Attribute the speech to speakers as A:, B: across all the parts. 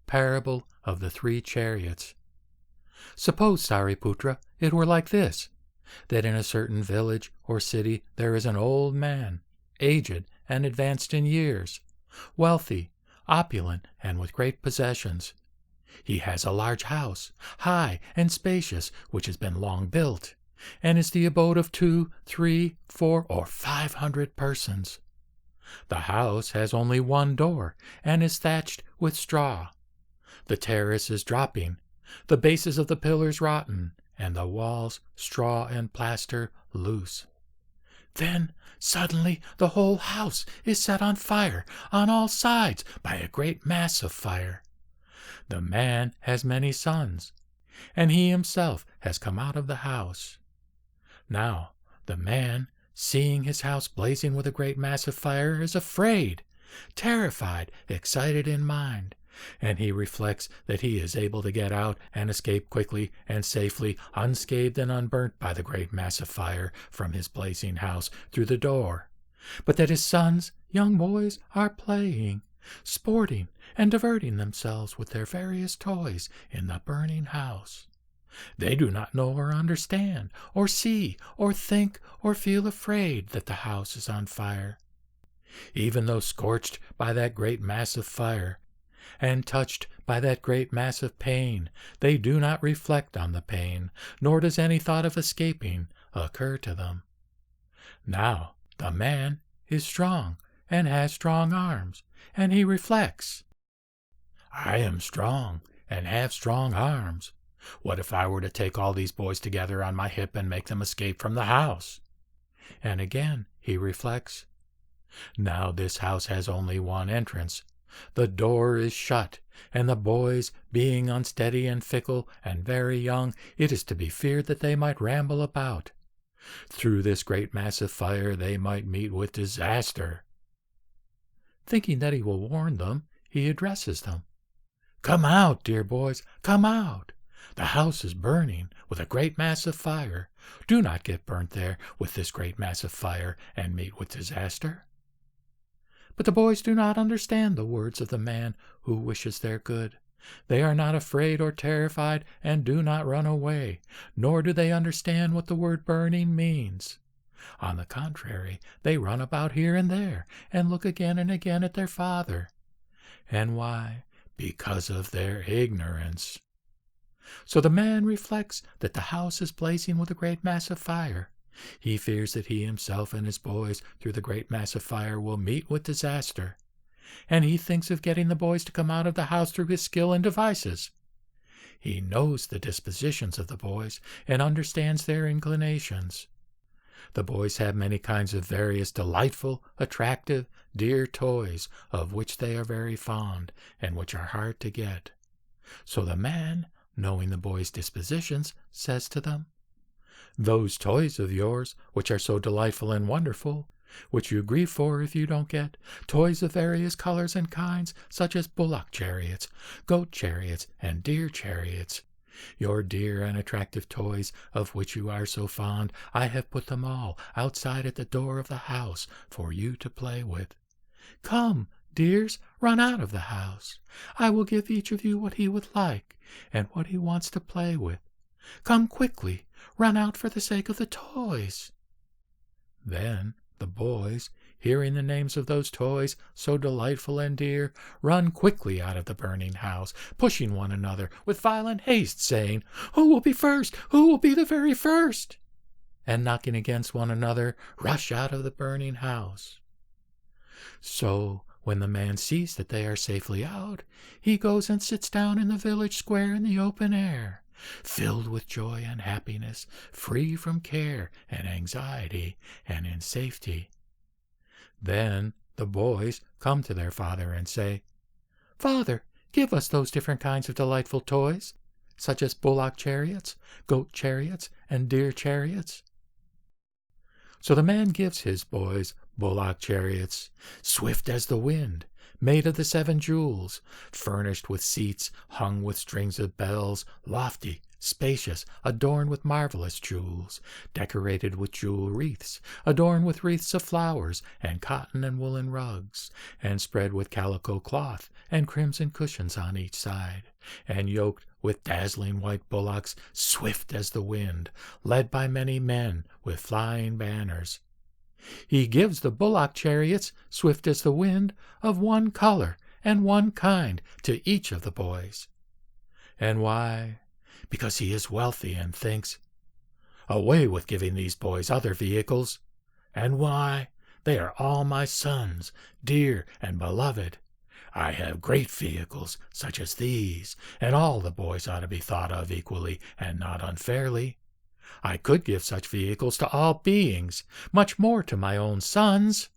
A: parable of the 3 chariots. Suppose, Sariputra, it were like this, that in a certain village or city there is an old man, aged and advanced in years, wealthy, opulent, and with great possessions. He has a large house, high and spacious, which has been long built, and is the abode of 2, 3, 4, or 500 persons. The house has only one door, and is thatched with straw. The terrace is dropping, the bases of the pillars rotten, and the walls, straw and plaster, loose. Then suddenly the whole house is set on fire on all sides by a great mass of fire. The man has many sons, and he himself has come out of the house. Now the man, seeing his house blazing with a great mass of fire, is afraid, terrified, excited in mind, and he reflects that he is able to get out and escape quickly and safely, unscathed and unburnt by the great mass of fire from his blazing house through the door, but that his sons, young boys, are playing, sporting, and diverting themselves with their various toys in the burning house. They do not know or understand, or see, or think, or feel afraid that the house is on fire. Even though scorched by that great mass of fire, and touched by that great mass of pain, they do not reflect on the pain, nor does any thought of escaping occur to them. Now the man is strong, and has strong arms, and he reflects, I am strong, and have strong arms. What if I were to take all these boys together on my hip and make them escape from the house? And again he reflects, now this house has only one entrance. The door is shut, and the boys, being unsteady and fickle and very young, it is to be feared that they might ramble about. Through this great mass of fire they might meet with disaster. Thinking that he will warn them, he addresses them. Come out, dear boys, come out. The house is burning with a great mass of fire. Do not get burnt there with this great mass of fire and meet with disaster. But the boys do not understand the words of the man who wishes their good. They are not afraid or terrified, and do not run away, nor do they understand what the word burning means. On the contrary, they run about here and there, and look again and again at their father. And why? Because of their ignorance. So the man reflects that the house is blazing with a great mass of fire. He fears that he himself and his boys through the great mass of fire will meet with disaster, and he thinks of getting the boys to come out of the house through his skill and devices. He knows the dispositions of the boys and understands their inclinations. The boys have many kinds of various delightful, attractive, dear toys, of which they are very fond, and which are hard to get. So the man, knowing the boys' dispositions, says to them, those toys of yours, which are so delightful and wonderful, which you grieve for if you don't get, toys of various colors and kinds, such as bullock chariots, goat chariots, and deer chariots. Your dear and attractive toys, of which you are so fond, I have put them all outside at the door of the house for you to play with. Come, dears, run out of the house. I will give each of you what he would like, and what he wants to play with. Come quickly, run out for the sake of the toys. Then the boys, hearing the names of those toys, so delightful and dear, run quickly out of the burning house, pushing one another with violent haste, saying, Who will be first? Who will be the very first? And knocking against one another, rush out of the burning house. So when the man sees that they are safely out, he goes and sits down in the village square in the open air, filled with joy and happiness, free from care and anxiety, and in safety. Then the boys come to their father and say, Father, give us those different kinds of delightful toys, such as bullock chariots, goat chariots, and deer chariots. So the man gives his boys bullock chariots, swift as the wind, made of the 7 jewels, furnished with seats hung with strings of bells, lofty, spacious, adorned with marvelous jewels, decorated with jewel wreaths, adorned with wreaths of flowers, and cotton and woolen rugs, and spread with calico cloth and crimson cushions on each side, and yoked with dazzling white bullocks, swift as the wind, led by many men with flying banners. He gives the bullock chariots, swift as the wind, of one color and one kind to each of the boys. And why? Because he is wealthy and thinks, away with giving these boys other vehicles. And why? They are all my sons, dear and beloved. I have great vehicles such as these, and all the boys ought to be thought of equally and not unfairly. I could give such vehicles to all beings, much more to my own sons.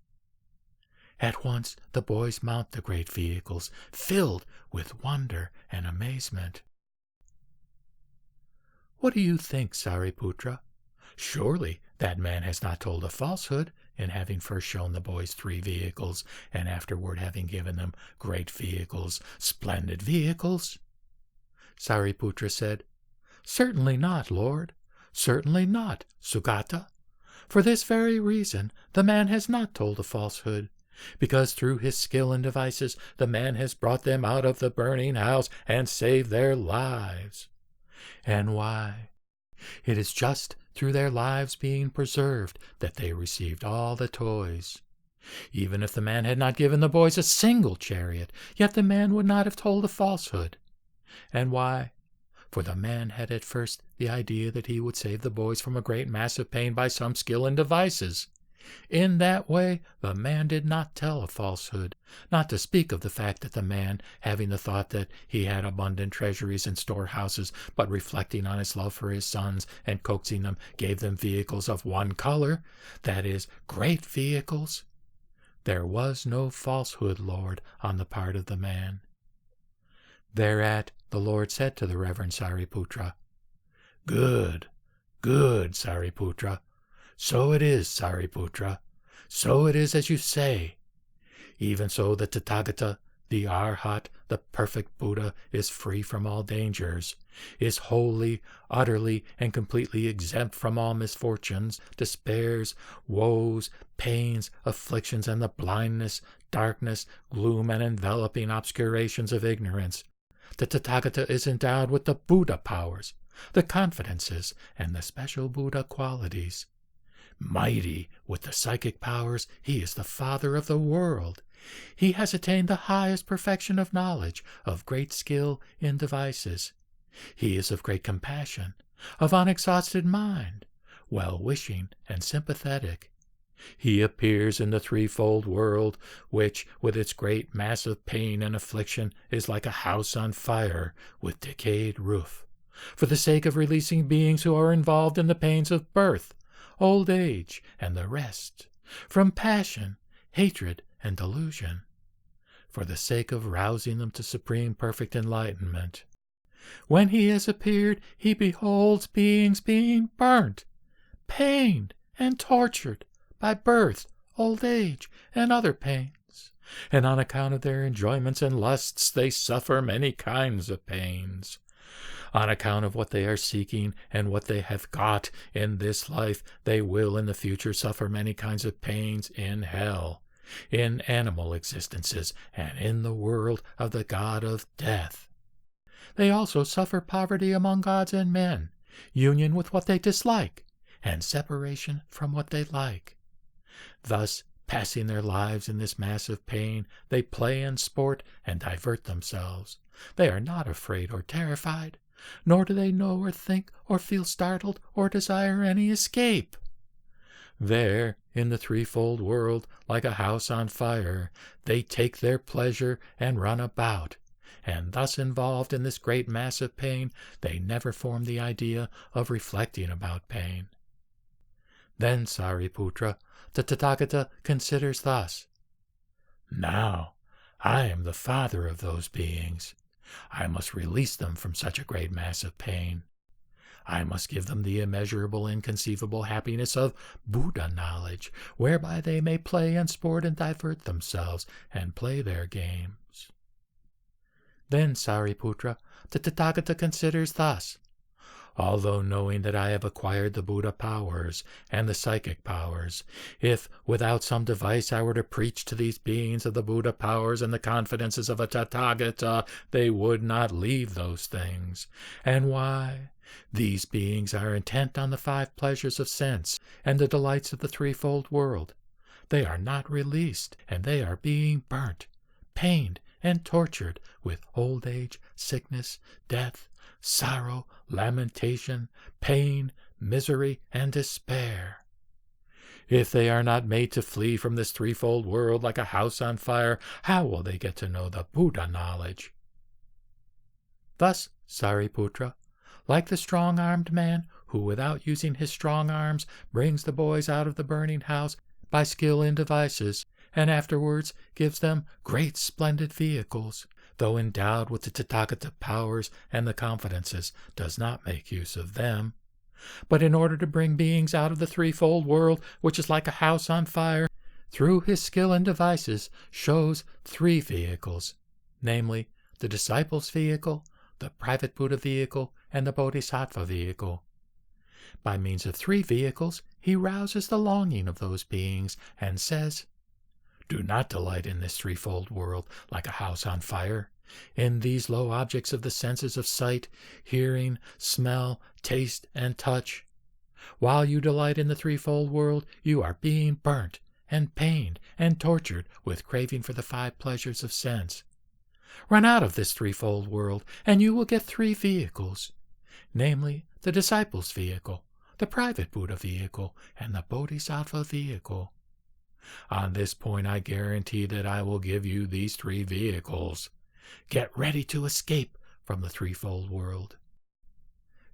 A: At once the boys mount the great vehicles, filled with wonder and amazement. What do you think, Sariputra? Surely that man has not told a falsehood in having first shown the boys 3 vehicles, and afterward having given them great vehicles, splendid vehicles? Sariputra said, Certainly not, Lord. Certainly not, Sugata. For this very reason the man has not told a falsehood, because through his skill and devices the man has brought them out of the burning house and saved their lives. And why? It is just through their lives being preserved that they received all the toys. Even if the man had not given the boys a single chariot, yet the man would not have told a falsehood. And why? For the man had at first the idea that he would save the boys from a great mass of pain by some skill and devices. In that way the man did not tell a falsehood, not to speak of the fact that the man, having the thought that he had abundant treasuries and storehouses, but reflecting on his love for his sons and coaxing them, gave them vehicles of one color, that is, great vehicles. There was no falsehood, Lord, on the part of the man. Thereat the Lord said to the Reverend Sariputra, Good, good, Sariputra. So it is, Sariputra. So it is as you say. Even so the Tathagata, the Arhat, the perfect Buddha, is free from all dangers, is wholly, utterly, and completely exempt from all misfortunes, despairs, woes, pains, afflictions, and the blindness, darkness, gloom, and enveloping obscurations of ignorance. The Tathagata is endowed with the Buddha powers, the confidences, and the special Buddha qualities. Mighty with the psychic powers, he is the father of the world. He has attained the highest perfection of knowledge, of great skill in devices. He is of great compassion, of unexhausted mind, well-wishing and sympathetic. He appears in the threefold world, which, with its great mass of pain and affliction, is like a house on fire with decayed roof, for the sake of releasing beings who are involved in the pains of birth, old age, and the rest, from passion, hatred, and delusion, for the sake of rousing them to supreme perfect enlightenment. When he has appeared, he beholds beings being burnt, pained, and tortured by birth, old age, and other pains, and on account of their enjoyments and lusts they suffer many kinds of pains. On account of what they are seeking and what they have got in this life, they will in the future suffer many kinds of pains in hell, in animal existences, and in the world of the god of death. They also suffer poverty among gods and men, union with what they dislike, and separation from what they like. Thus, passing their lives in this mass of pain, they play and sport and divert themselves. They are not afraid or terrified, nor do they know or think or feel startled or desire any escape. There, in the threefold world, like a house on fire, they take their pleasure and run about, and thus involved in this great mass of pain, they never form the idea of reflecting about pain. Then, Sariputra, the Tathagata considers thus, Now, I am the father of those beings. I must release them from such a great mass of pain. I must give them the immeasurable, inconceivable happiness of Buddha knowledge, whereby they may play and sport and divert themselves and play their games. Then, Sariputra, the Tathagata considers thus: although knowing that I have acquired the Buddha powers and the psychic powers, if without some device I were to preach to these beings of the Buddha powers and the confidences of a Tathagata, they would not leave those things. And why? These beings are intent on the 5 pleasures of sense and the delights of the threefold world. They are not released, and they are being burnt, pained, and tortured with old age, sickness, death, sorrow, lamentation, pain, misery, and despair. If they are not made to flee from this threefold world like a house on fire, how will they get to know the Buddha knowledge? Thus, Sariputra, like the strong-armed man who without using his strong arms brings the boys out of the burning house by skill in devices, and afterwards gives them great splendid vehicles, though endowed with the Tathagata powers and the confidences, does not make use of them. But in order to bring beings out of the threefold world, which is like a house on fire, through his skill and devices shows 3 vehicles, namely, the disciple's vehicle, the private Buddha vehicle, and the Bodhisattva vehicle. By means of 3 vehicles, he rouses the longing of those beings and says, do not delight in this threefold world like a house on fire, in these low objects of the senses of sight, hearing, smell, taste, and touch. While you delight in the threefold world, you are being burnt and pained and tortured with craving for the 5 pleasures of sense. Run out of this threefold world, and you will get 3 vehicles, namely the disciple's vehicle, the private Buddha vehicle, and the Bodhisattva vehicle. On this point I guarantee that I will give you these 3 vehicles. Get ready to escape from the threefold world.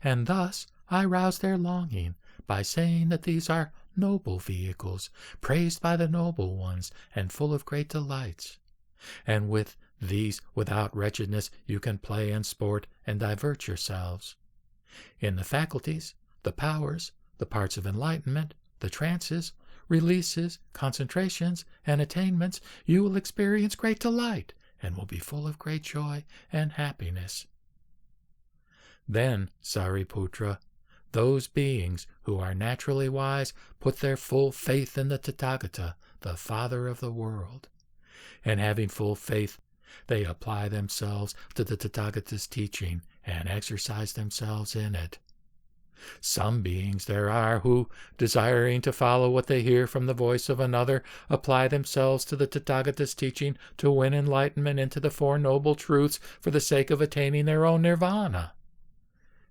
A: And thus I rouse their longing by saying that these are noble vehicles, praised by the noble ones, and full of great delights. And with these, without wretchedness, you can play and sport and divert yourselves. In the faculties, the powers, the parts of enlightenment, the trances, releases, concentrations, and attainments, you will experience great delight and will be full of great joy and happiness. Then, Sariputra, those beings who are naturally wise put their full faith in the Tathagata, the Father of the world. And having full faith, they apply themselves to the Tathagata's teaching and exercise themselves in it. Some beings there are who, desiring to follow what they hear from the voice of another, apply themselves to the Tathagata's teaching to win enlightenment into the 4 noble truths for the sake of attaining their own nirvana.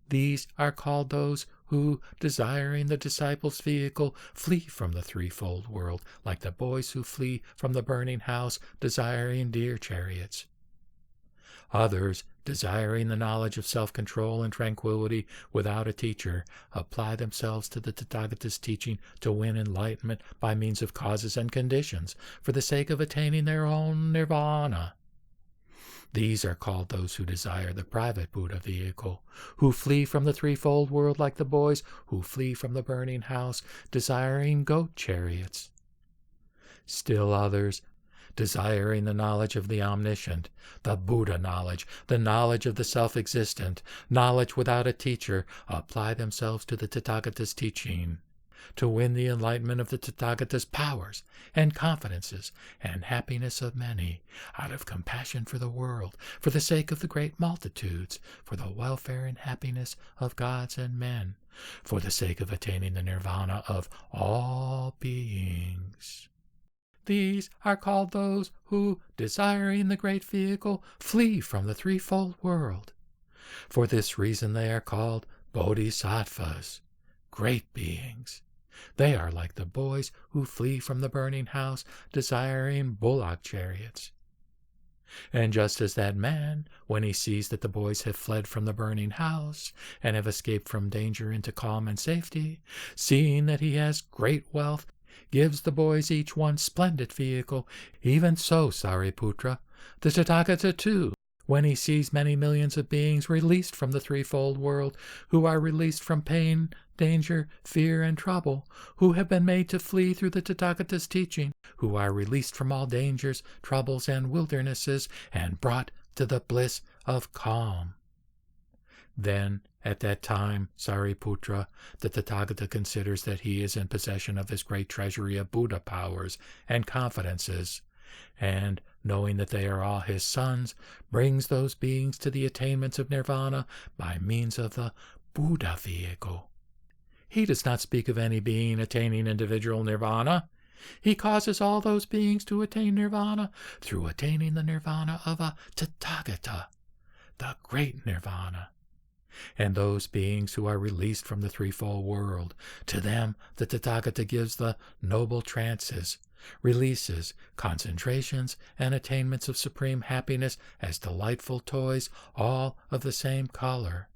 A: These are called those who, desiring the disciple's vehicle, flee from the threefold world, like the boys who flee from the burning house, desiring deer chariots. Others, desiring the knowledge of self-control and tranquility without a teacher, apply themselves to the Tathagata's teaching to win enlightenment by means of causes and conditions, for the sake of attaining their own nirvana. These are called those who desire the private Buddha vehicle, who flee from the threefold world like the boys who flee from the burning house, desiring goat chariots. Still others, desiring the knowledge of the omniscient, the Buddha knowledge, the knowledge of the self-existent, knowledge without a teacher, apply themselves to the Tathagata's teaching, to win the enlightenment of the Tathagata's powers and confidences and happiness of many, out of compassion for the world, for the sake of the great multitudes, for the welfare and happiness of gods and men, for the sake of attaining the nirvana of all beings. These are called those who, desiring the great vehicle, flee from the threefold world. For this reason they are called bodhisattvas, great beings. They are like the boys who flee from the burning house, desiring bullock chariots. And just as that man, when he sees that the boys have fled from the burning house and have escaped from danger into calm and safety, seeing that he has great wealth, gives the boys each one splendid vehicle, even so, Sariputra, the Tathagata too, When he sees many millions of beings released from the threefold world, who are released from pain, danger, fear, and trouble, who have been made to flee through the Tathagata's teaching, who are released from all dangers, troubles, and wildernesses, and brought to the bliss of calm. Then, at that time, Sariputra, the Tathagata considers that he is in possession of his great treasury of Buddha powers and confidences, and, knowing that they are all his sons, brings those beings to the attainments of nirvana by means of the Buddha vehicle. He does not speak of any being attaining individual nirvana. He causes all those beings to attain nirvana through attaining the nirvana of a Tathagata, the great nirvana. And those beings who are released from the threefold world, to them the Tathagata gives the noble trances, releases, concentrations, and attainments of supreme happiness as delightful toys, all of the same color.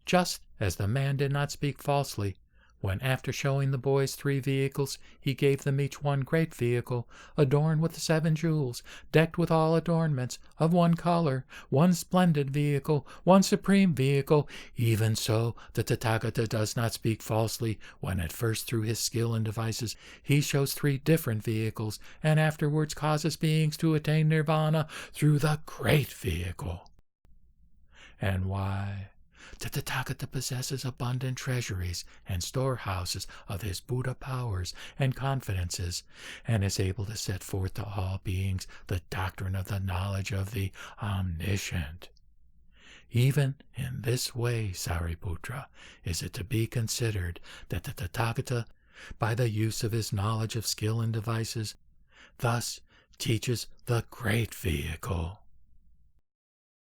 A: Just as the man did not speak falsely, when after showing the boys 3 vehicles, he gave them each one great vehicle, adorned with the 7 jewels, decked with all adornments, of one color, one splendid vehicle, one supreme vehicle, even so the Tathagata does not speak falsely, when at first through his skill and devices he shows 3 different vehicles, and afterwards causes beings to attain nirvana through the great vehicle. And why? The Tathagata possesses abundant treasuries and storehouses of his Buddha powers and confidences, and is able to set forth to all beings the doctrine of the knowledge of the omniscient. Even in this way, Sariputra, is it to be considered that the Tathagata, by the use of his knowledge of skill and devices, thus teaches the great vehicle.